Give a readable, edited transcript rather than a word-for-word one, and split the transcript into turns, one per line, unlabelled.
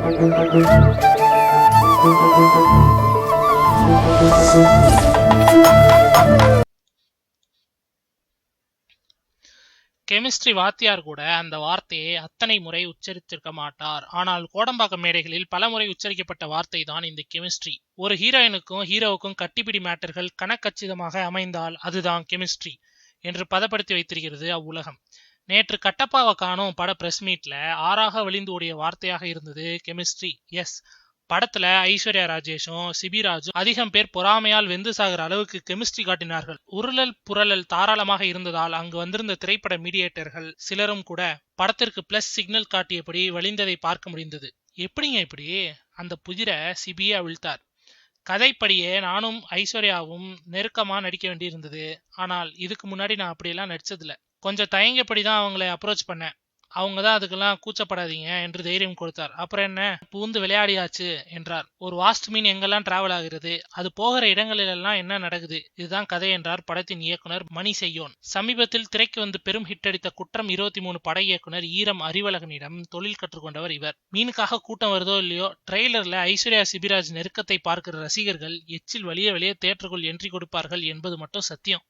Chemistry வாத்தியார் கூட அந்த வார்த்தையை அத்தனை முறை உச்சரித்திருக்க மாட்டார். ஆனால் கோடம்பாக்கம் மேடைகளில் பல முறை உச்சரிக்கப்பட்ட வார்த்தை தான் இந்த கெமிஸ்ட்ரி. ஒரு ஹீரோயினுக்கும் ஹீரோவுக்கும் கட்டிப்பிடி மேட்டர்கள் கணக்கச்சிதமாக அமைந்தால் அதுதான் கெமிஸ்ட்ரி என்று பதப்படுத்தி வைத்திருக்கிறது அவ்வுலகம். நேற்று கட்டப்பாவை காணோம் பட பிரஸ் மீட்ல ஆறாக வழிந்து ஓடிய வார்த்தையாக இருந்தது கெமிஸ்ட்ரி. எஸ், படத்துல ஐஸ்வர்யா ராஜேஷும் சிபிராஜும் அதிகம் பேர் பொறாமையால் வெந்து சாகிற அளவுக்கு கெமிஸ்ட்ரி காட்டினார்கள். உருளல் புரளல் தாராளமாக இருந்ததால் அங்கு வந்திருந்த திரைப்பட மீடியேட்டர்கள் சிலரும் கூட படத்திற்கு பிளஸ் சிக்னல் காட்டியபடி வழிந்ததை பார்க்க முடிந்தது. எப்படிங்க இப்படி அந்த புதிரை சிபியா விழ்த்தார். கதைப்படியே நானும் ஐஸ்வர்யாவும் நெருக்கமா நடிக்க வேண்டியிருந்தது. ஆனால் இதுக்கு முன்னாடி நான் அப்படியெல்லாம் நடிச்சதில்ல. கொஞ்சம் தயங்கப்படிதான் அவங்களை அப்ரோச் பண்ணேன். அவங்க தான் அதுக்கெல்லாம் கூச்சப்படாதீங்க என்று தைரியம் கொடுத்தார். அப்புறம் என்ன, பூந்து விளையாடியாச்சு என்றார். ஒரு வாஸ்ட் மீன் எங்கெல்லாம் டிராவல் ஆகிறது, அது போகிற இடங்களிலெல்லாம் என்ன நடக்குது, இதுதான் கதை என்றார் படத்தின் இயக்குனர் மணி செய்யோன். சமீபத்தில் திரைக்கு வந்து பெரும் ஹிட் அடித்த குற்றம் 23 பட இயக்குனர் ஈரம் அறிவழகனிடம் தொழில் கற்றுக்கொண்டவர் இவர். மீனுக்காக கூட்டம் வருதோ இல்லையோ, ட்ரெய்லர்ல ஐஸ்வர்யா சிபிராஜ் நெருக்கத்தை பார்க்கிற ரசிகர்கள் எச்சில் வலிய வெளியே தியேட்டருக்குள் என்ட்ரி கொடுப்பார்கள் என்பது மட்டும் சத்தியம்.